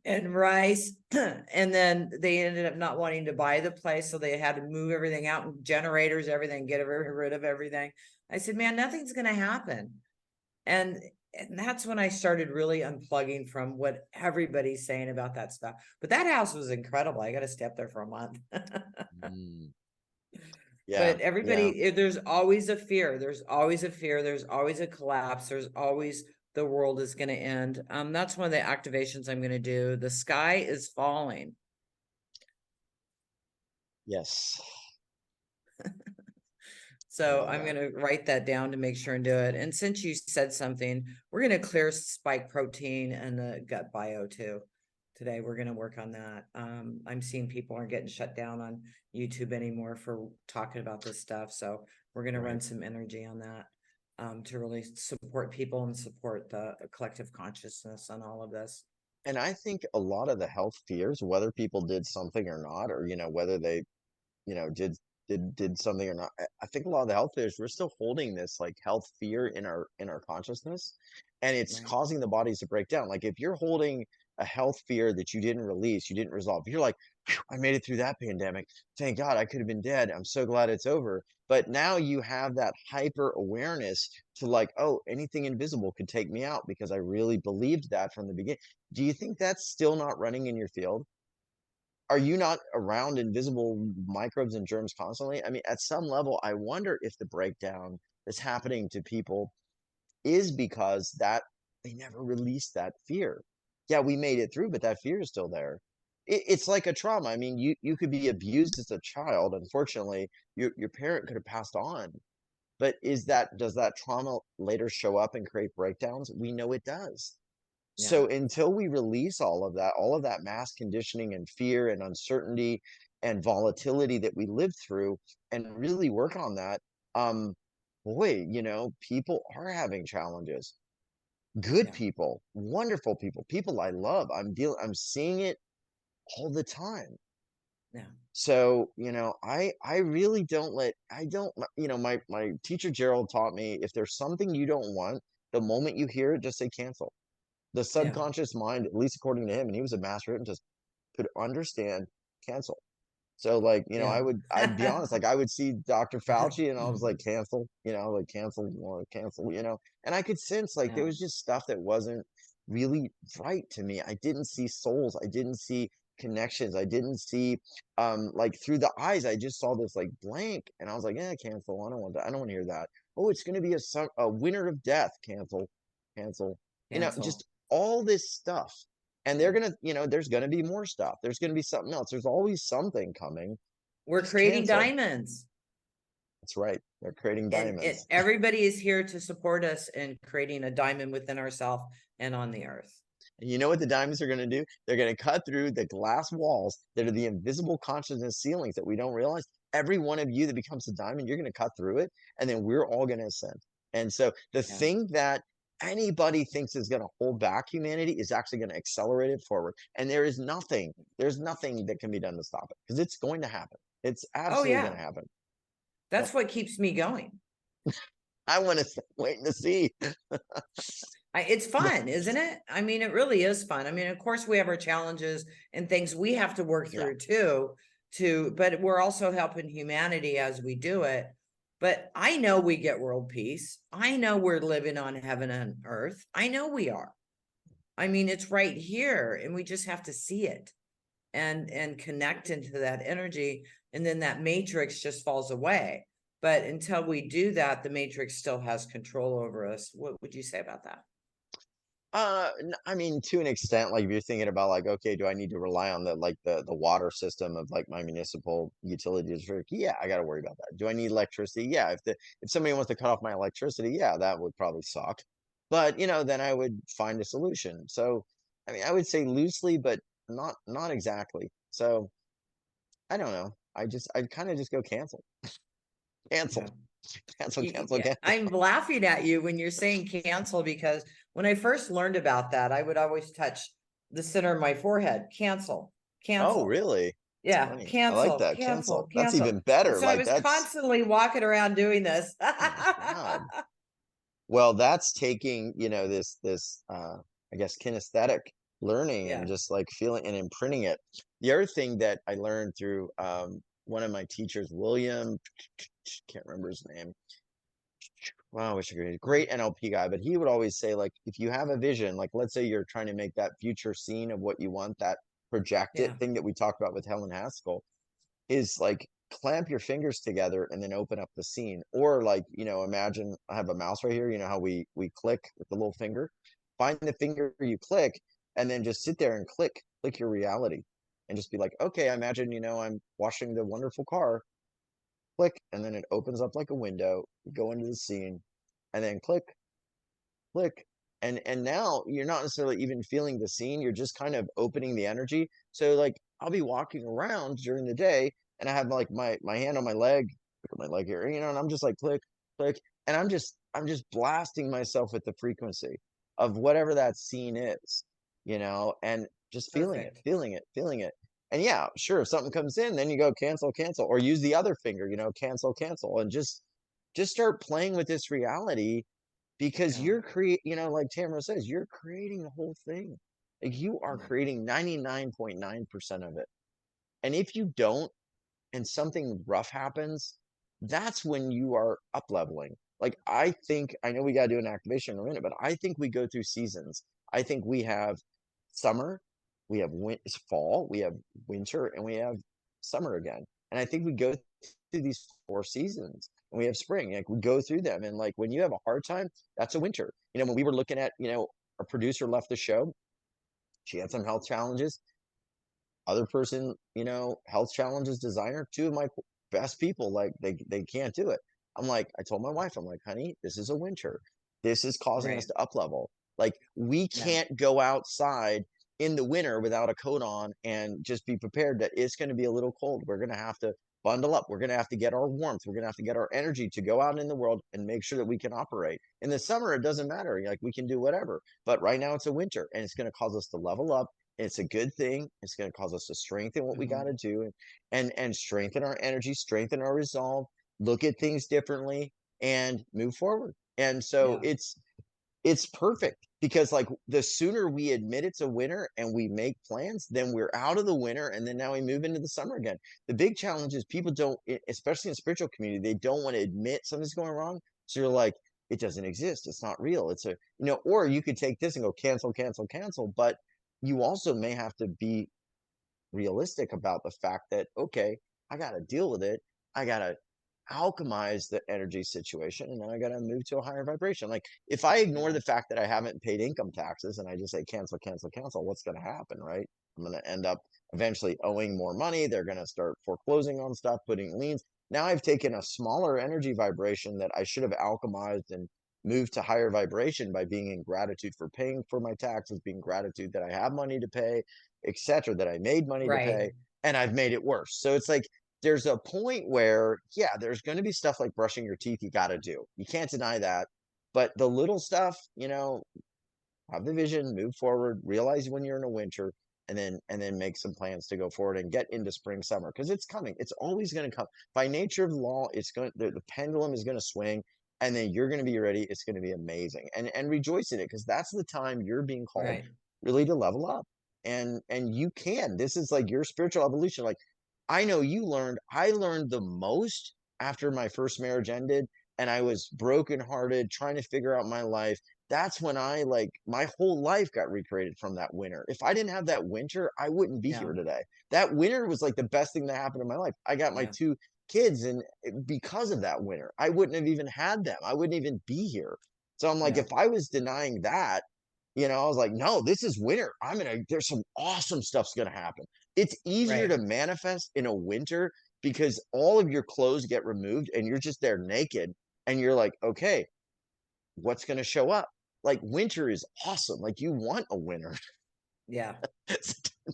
and rice. And then they ended up not wanting to buy the place, so they had to move everything out and generators, everything, get rid of everything. I said, man, nothing's going to happen. And that's when I started really unplugging from what everybody's saying about that stuff. But that house was incredible. I got to stay up there for a month. Mm, yeah. But Yeah. everybody, there's always a fear. There's always a fear. There's always a collapse. There's always the world is going to end. That's one of the activations I'm going to do. The sky is falling. Yes. So I'm going to write that down to make sure and do it. And since you said something, we're going to clear spike protein and the gut bio too. Today, we're going to work on that. I'm seeing people aren't getting shut down on YouTube anymore for talking about this stuff. So we're going to run some energy on that to really support people and support the collective consciousness on all of this. And I think a lot of the health fears, whether people did something or not, or, whether they, did something or not. I think a lot of the health fears, we're still holding this like health fear in our consciousness, and it's causing the bodies to break down. Like if you're holding a health fear that you didn't release, you didn't resolve, you're like, I made it through that pandemic. Thank God, I could have been dead. I'm so glad it's over. But now you have that hyper awareness to like, oh, anything invisible could take me out because I really believed that from the beginning. Do you think that's still not running in your field? Are you not around invisible microbes and germs constantly? I mean, at some level, I wonder if the breakdown that's happening to people is because that they never released that fear. Yeah, we made it through, but that fear is still there. It's like a trauma. I mean, you could be abused as a child. Unfortunately, your parent could have passed on. But does that trauma later show up and create breakdowns? We know it does. Yeah. So until we release all of that mass conditioning and fear and uncertainty and volatility that we lived through and really work on that, boy, people are having challenges. Good people, wonderful people I love. I'm seeing it all the time. Yeah. So, I really my teacher Gerald taught me, if there's something you don't want, the moment you hear it, just say cancel. The subconscious mind, at least according to him, and he was a master hypnotist, could understand cancel. So like, I'd be honest, like I would see Dr. Fauci and I was like, cancel, like cancel, cancel, and I could sense like there was just stuff that wasn't really right to me. I didn't see souls. I didn't see connections. I didn't see, like through the eyes, I just saw this like blank and I was like, yeah, cancel. I don't want to hear that. Oh, it's going to be a winter of death. Cancel. Cancel. Just all this stuff. And they're going to, there's going to be more stuff. There's going to be something else. There's always something coming. We're Just creating cancel. diamonds. That's right. They're creating diamonds. And everybody is here to support us in creating a diamond within ourselves and on the earth. And you know what the diamonds are going to do? They're going to cut through the glass walls that are the invisible consciousness ceilings that we don't realize. Every one of you that becomes a diamond, you're going to cut through it, and then we're all going to ascend. And so the thing that anybody thinks is going to hold back humanity is actually going to accelerate it forward. And there's nothing that can be done to stop it, because it's going to happen. It's absolutely going to happen. That's what keeps me going. I want to wait to see. It's fun, isn't it? I mean, it really is fun. I mean, of course, we have our challenges and things we have to work through too, but we're also helping humanity as we do it. But I know we get world peace. I know we're living on heaven and earth. I know we are. I mean, it's right here, and we just have to see it and connect into that energy, and then that matrix just falls away. But until we do that, the matrix still has control over us. What would you say about that? I mean, to an extent, like if you're thinking about like, okay, do I need to rely on the water system of like my municipal utility district? Yeah, I got to worry about that. Do I need electricity? Yeah, if somebody wants to cut off my electricity, yeah, that would probably suck. But then I would find a solution. So, I mean, I would say loosely, but not exactly. So, I don't know. I'd kind of just go cancel. Cancel. Cancel. I'm laughing at you when you're saying cancel, because when I first learned about that, I would always touch the center of my forehead. Cancel. Oh, really? Yeah, cancel. I like that. Cancel. That's even better. So I was constantly walking around doing this. Oh, well, that's taking, this I guess kinesthetic learning and just like feeling and imprinting it. The other thing that I learned through one of my teachers, William, can't remember his name. Wow, I wish I could. Great NLP guy, but he would always say, like, if you have a vision, like let's say you're trying to make that future scene of what you want, that projected thing that we talked about with Helen Haskell, is like clamp your fingers together and then open up the scene. Or like, imagine I have a mouse right here, how we click with the little finger. Find the finger you click and then just sit there and click your reality. And just be like, okay, I imagine, I'm washing the wonderful car. Click, and then it opens up like a window. You go into the scene, and then click, and now you're not necessarily even feeling the scene. You're just kind of opening the energy. So like I'll be walking around during the day, and I have like my hand on my leg here, and I'm just like click, and I'm just blasting myself with the frequency of whatever that scene is, and just feeling it. And yeah, sure, if something comes in, then you go cancel, or use the other finger, cancel, and just start playing with this reality, because you're like Tamra says, you're creating the whole thing. Like you are creating 99.9% of it. And if you don't, and something rough happens, that's when you are up leveling. Like I know we got to do an activation in a minute, but I think we go through seasons. I think we have summer, we have fall, we have winter, and we have summer again. And I think we go through these 4 seasons, and we have spring. Like we go through them, and like when you have a hard time, that's a winter. When we were looking at, our producer left the show, she had some health challenges. Other person, health challenges designer, 2 of my best people, like they can't do it. I told my wife, I'm like, honey, this is a winter. This is causing us to up level. Like we can't go outside in the winter without a coat on and just be prepared that it's going to be a little cold. We're going to have to bundle up. We're going to have to get our warmth. We're going to have to get our energy to go out in the world and make sure that we can operate. In the summer, it doesn't matter. Like we can do whatever. But right now it's a winter, and it's going to cause us to level up. It's a good thing. It's going to cause us to strengthen what we got to do and strengthen our energy, strengthen our resolve, look at things differently, and move forward. And so it's perfect, because like the sooner we admit it's a winter and we make plans, then we're out of the winter, and then now we move into the summer again. The big challenge is people don't, especially in spiritual community, they don't want to admit something's going wrong. So you're like, it doesn't exist. It's not real. It's a, or you could take this and go cancel, but you also may have to be realistic about the fact that, okay, I got to deal with it. I got to alchemize the energy situation, and now I got to move to a higher vibration. Like if I ignore the fact that I haven't paid income taxes and I just say cancel, cancel, cancel, what's going to happen, right? I'm going to end up eventually owing more money. They're going to start foreclosing on stuff, putting liens. Now I've taken a smaller energy vibration that I should have alchemized and moved to higher vibration by being in gratitude for paying for my taxes, being gratitude that I have money to pay, etc., that I made money to Right. pay, and I've made it worse. So it's like there's a point where, yeah, there's going to be stuff like brushing your teeth you got to do. You can't deny that. But the little stuff, have the vision, move forward, realize when you're in a winter, and then make some plans to go forward and get into spring, summer, because it's coming. It's always going to come. By nature of the law, it's going the pendulum is going to swing, and then you're going to be ready. It's going to be amazing, and rejoice in it, because that's the time you're being called Right. really to level up. And you can. This is like your spiritual evolution. Like I know I learned the most after my first marriage ended, and I was brokenhearted trying to figure out my life. That's when my whole life got recreated from that winter. If I didn't have that winter, I wouldn't be here today. That winter was like the best thing that happened in my life. I got my 2 kids, and because of that winter, I wouldn't have even had them. I wouldn't even be here. So I'm like, if I was denying that, I was like, no, this is winter. There's some awesome stuff's gonna happen. It's easier to manifest in a winter because all of your clothes get removed and you're just there naked, and you're like, okay, what's going to show up? Like winter is awesome. Like you want a winter. Yeah.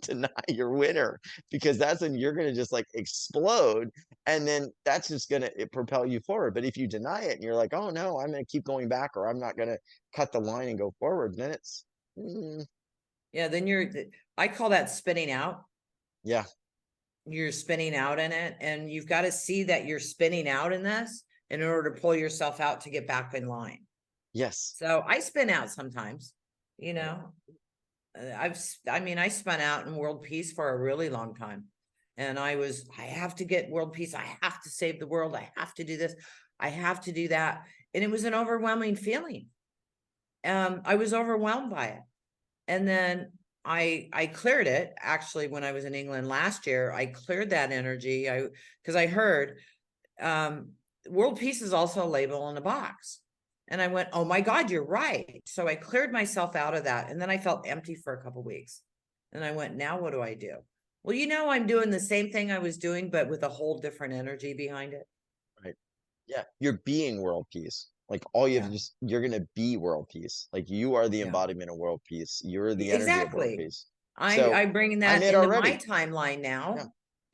Deny your winter, because that's when you're going to just like explode, and then that's just going to propel you forward. But if you deny it and you're like, oh no, I'm going to keep going back, or I'm not going to cut the line and go forward, then it's Yeah. Then I call that spinning out. yeah. You're spinning out in it, and you've got to see that you're spinning out in this in order to pull yourself out to get back in line. Yes. So I spin out sometimes, I spun out in world peace for a really long time. And I have to get world peace. I have to save the world. I have to do this. I have to do that. And it was an overwhelming feeling. I was overwhelmed by it. And then I cleared it. Actually, when I was in England last year, I cleared that energy. Because I heard world peace is also a label in a box. And I went, oh my God, you're right. So I cleared myself out of that. And then I felt empty for a couple of weeks. And I went, now what do I do? Well, I'm doing the same thing I was doing, but with a whole different energy behind it. Right. Yeah. You're being world peace. Like all you have to you're going to be world peace. Like you are the embodiment of world peace. You're the energy of world peace. I'm bringing that into my timeline now. Yeah.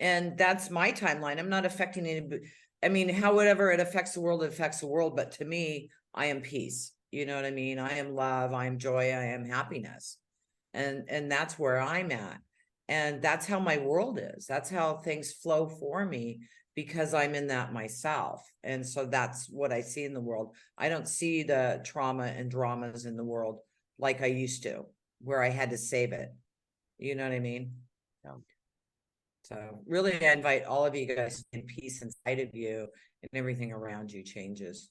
And that's my timeline. I'm not affecting anybody. I mean, however it affects the world, it affects the world. But to me, I am peace. You know what I mean? I am love. I am joy. I am happiness. And that's where I'm at. And that's how my world is. That's how things flow for me, because I'm in that myself. And so that's what I see in the world. I don't see the trauma and dramas in the world like I used to, where I had to save it. You know what I mean? Yeah. So really, I invite all of you guys in peace inside of you, and everything around you changes.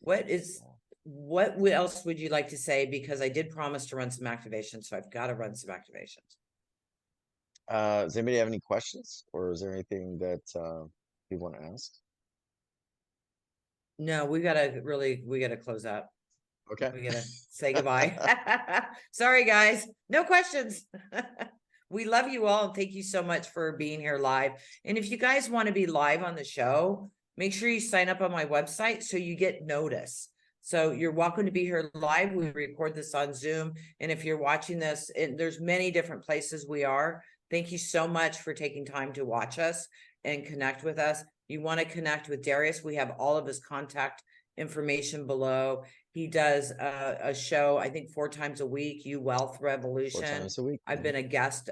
What else would you like to say? Because I did promise to run some activations, so I've got to run some activations. Does anybody have any questions, or is there anything that you want to ask? No, we gotta close up. Okay. We gotta say goodbye. Sorry, guys. No questions. We love you all, and thank you so much for being here live. And if you guys want to be live on the show, make sure you sign up on my website so you get notice. So you're welcome to be here live. We record this on Zoom. And if you're watching this, there's many different places we are. Thank you so much for taking time to watch us and connect with us. You want to connect with Darius, we have all of his contact information below. He does a show, I think 4 times a week, Wealth Revolution. 4 times a week. I've been a guest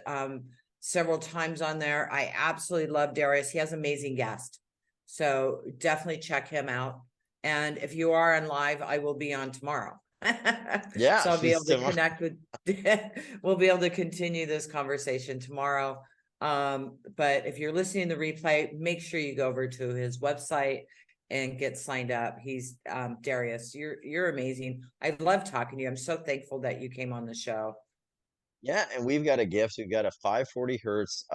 several times on there. I absolutely love Darius. He has amazing guests. So definitely check him out. And if you are on live, I will be on tomorrow. Yeah. So I'll be able to connect with, we'll be able to continue this conversation tomorrow. But if you're listening to the replay, make sure you go over to his website and get signed up. He's Darius, you're amazing. I love talking to you. I'm so thankful that you came on the show. Yeah, and we've got a gift. We've got a 540 hertz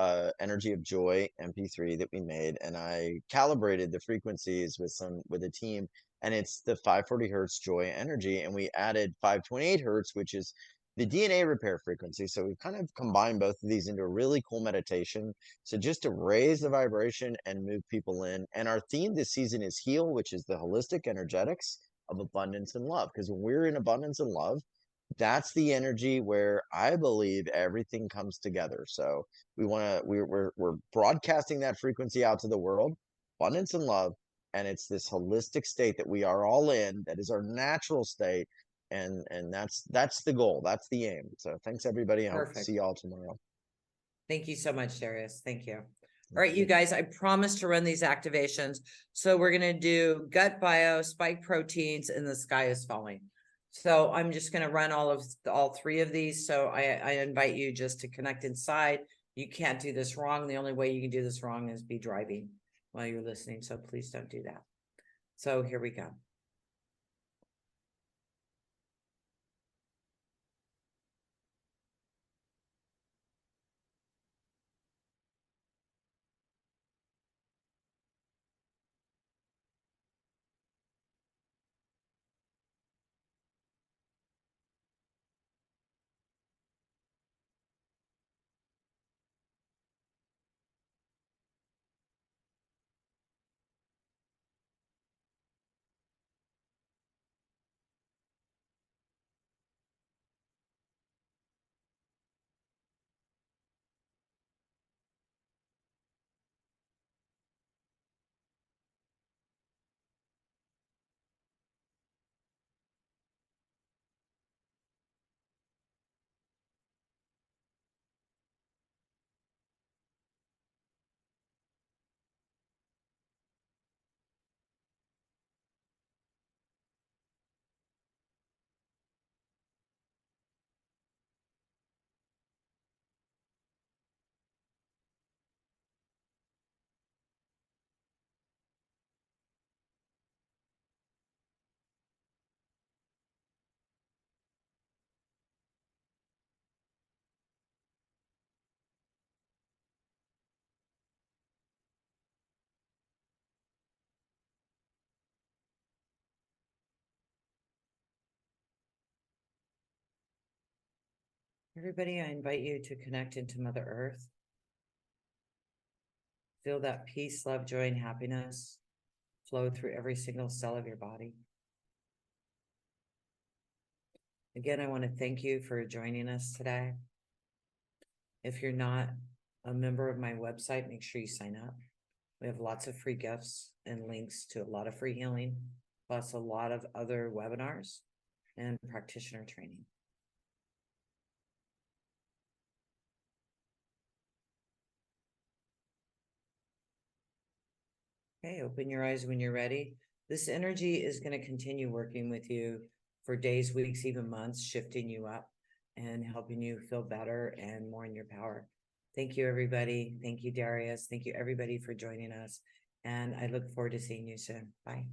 energy of joy MP3 that we made, and I calibrated the frequencies with a team, and it's the 540 hertz joy energy, and we added 528 hertz, which is the DNA repair frequency. So we've kind of combined both of these into a really cool meditation. So just to raise the vibration and move people in. And our theme this season is heal, which is the holistic energetics of abundance and love. Because when we're in abundance and love, that's the energy where I believe everything comes together. So we're broadcasting that frequency out to the world, abundance and love, and it's this holistic state that we are all in, that is our natural state, and that's the goal, that's the aim. So thanks everybody. I hope to see y'all tomorrow. Thank you so much, Darius. Thank you. All right, you guys, I promised to run these activations. So we're going to do gut bio, spike proteins, and the sky is falling. So I'm just going to run all three of these. So I invite you just to connect inside. You can't do this wrong. The only way you can do this wrong is be driving while you're listening. So please don't do that. So here we go. Everybody, I invite you to connect into Mother Earth. Feel that peace, love, joy, and happiness flow through every single cell of your body. Again, I want to thank you for joining us today. If you're not a member of my website, make sure you sign up. We have lots of free gifts and links to a lot of free healing, plus a lot of other webinars and practitioner training. Okay, open your eyes when you're ready. This energy is going to continue working with you for days, weeks, even months, shifting you up and helping you feel better and more in your power. Thank you, everybody. Thank you, Darius. Thank you, everybody, for joining us. And I look forward to seeing you soon. Bye.